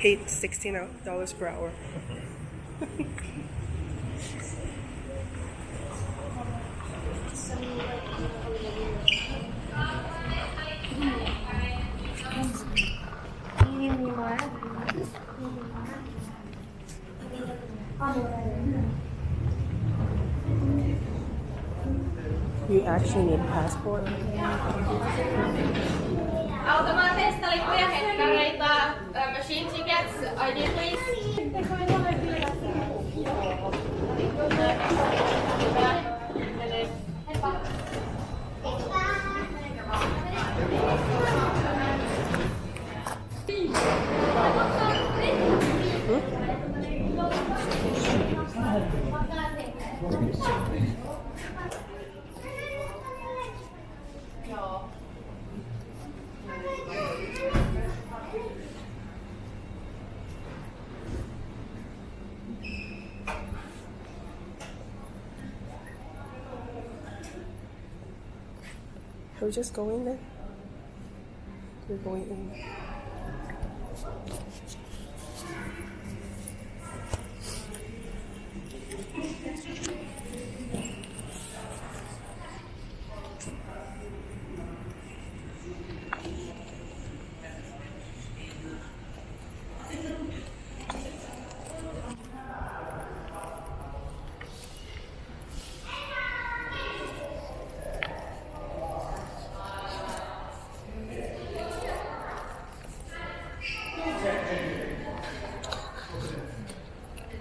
paid $16 per hour. You actually need a passport? Automaattista lippuja, henkkareita, machine tickets, ID please. Are we just going there? We're going in.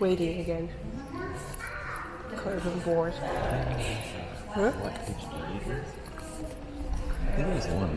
Waiting again. Curving board. Huh? What page do you read? I think it was one.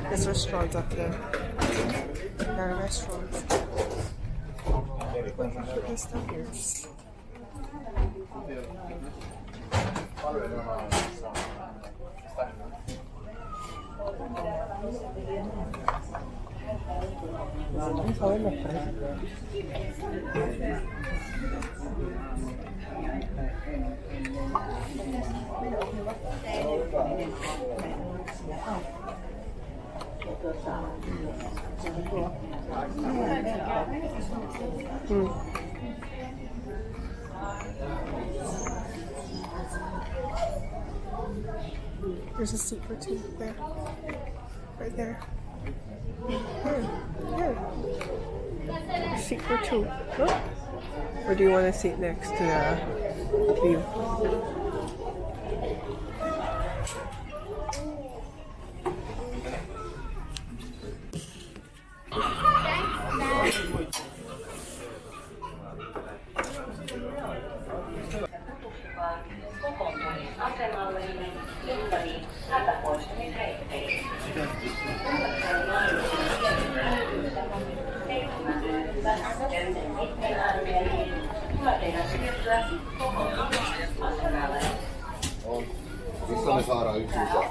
There's restaurants up there. There are restaurants. There's stuff here. There's a seat for two there. Right there. Here. Seat for two. Huh? Or do you want to sit next to the view? Missä me saadaan yksi lisää?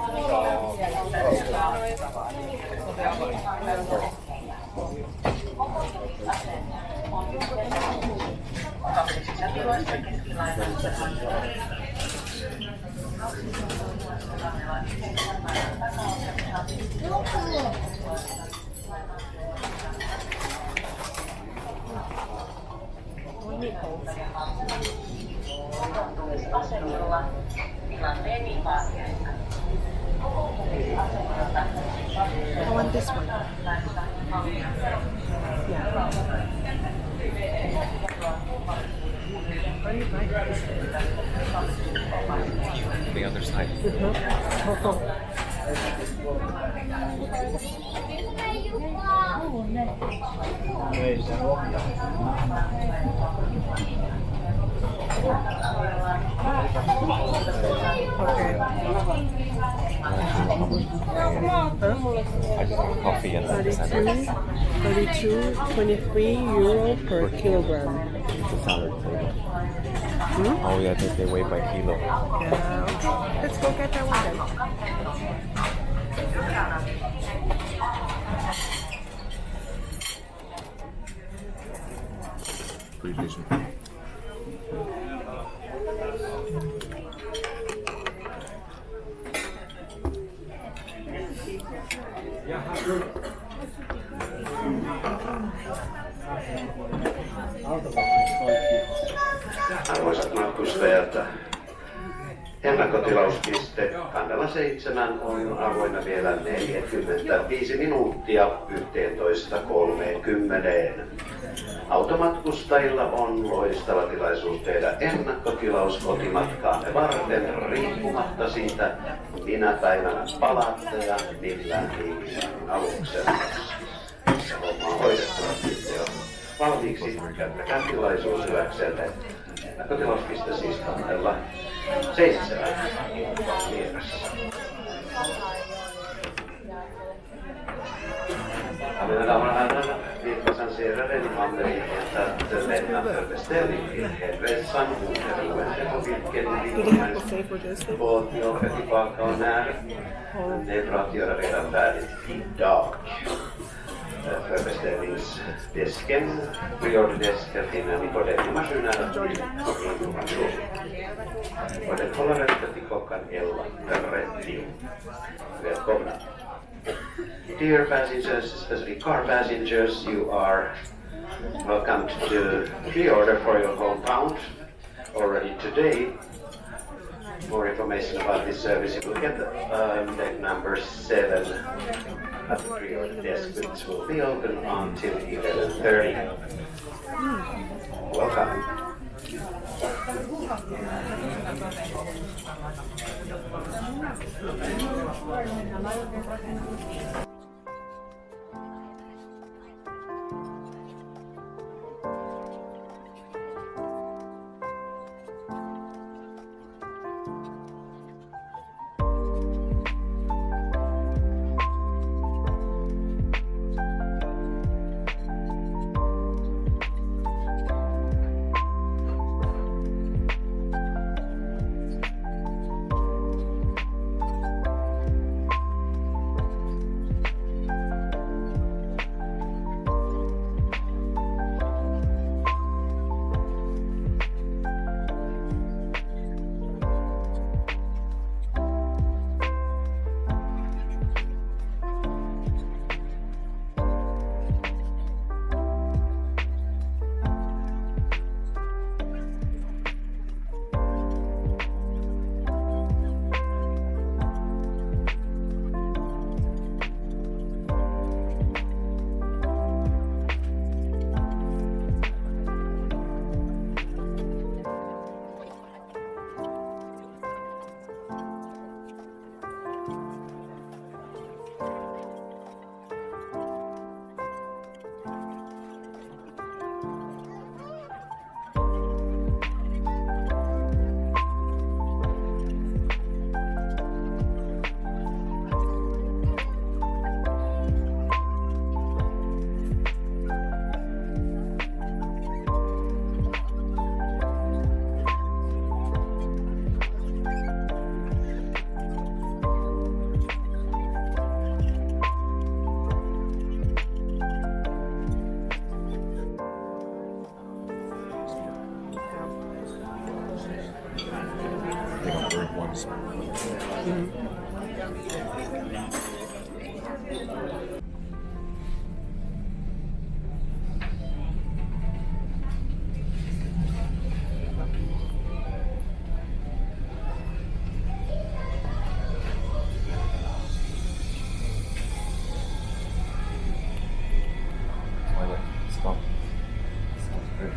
I want this one. Yeah. The other side. I just want coffee and 23 euro per kilogram. It's a salad table. Oh yeah, they weigh by kilo. Yeah, okay. Let's go get that one then. Appreciation. Arvoisat matkustajat, ennakkotilauspiste Kannella 7 on avoinna vielä 45 minuuttia 11.30. Automatkustajilla on loistava tilaisuus tehdä ennakkotilaus kotimatkaamme varten riippumatta siitä, minä päivänä palaatte ja millään aluksella. Homma on hoidettavasti jo valmiiksi. Käyttäkää tilaisuus hyväkselle. Ennakkotilauspiste siis Kannella 7 vieressä. Mina damer och herrar, vi passagerare anmäler att lämna för beställning till hemresan oberoende på vilken linje båten åker tillbaka och när. Det är bra att göra redan färdigt idag. För beställningsdesken, pre-order-desken finner ni på den maskinen och information. Och den håller öppet till klockan 11.30. Välkomna. Dear passengers, especially car passengers, you are welcome to pre-order for your homebound already today. More information about this service you will get deck number 7 at the pre-order desk, which will be open until 11:30. Welcome. orange. Stop. Good.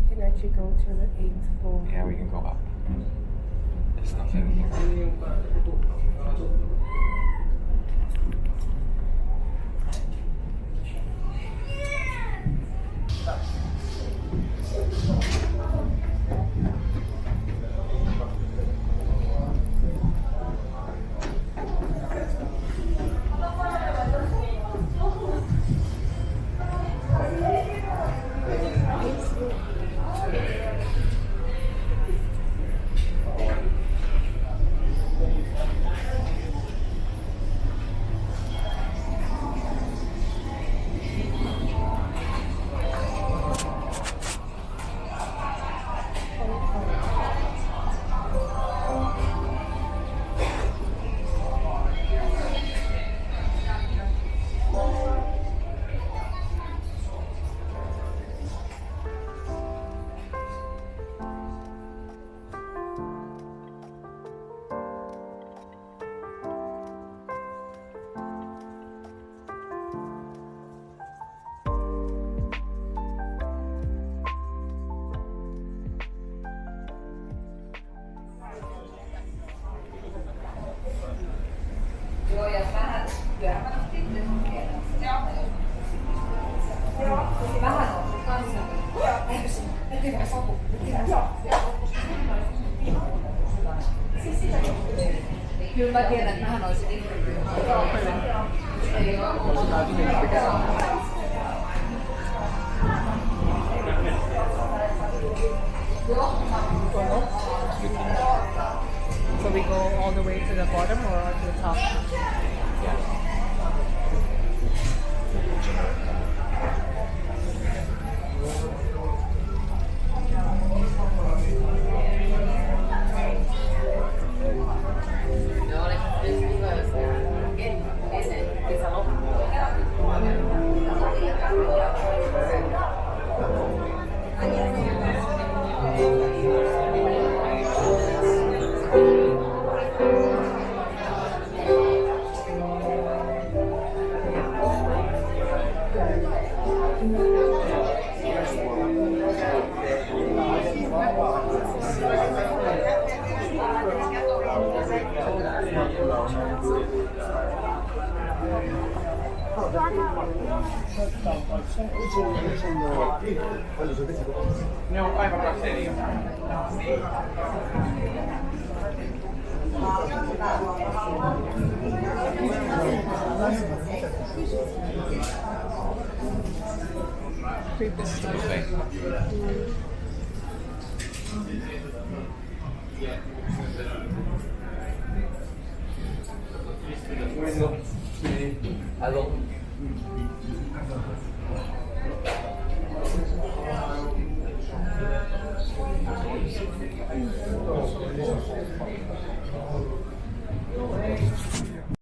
We can actually go to the 8th floor. Yeah, we can go up. There's nothing here. Kyllä mä tiedän, että mähän olisin ihminen. So we go all the way to the bottom or to the top? Ne oli nyt ylös. Ennen kesäloppuun. Ne on aivan kaksi eri. Joo.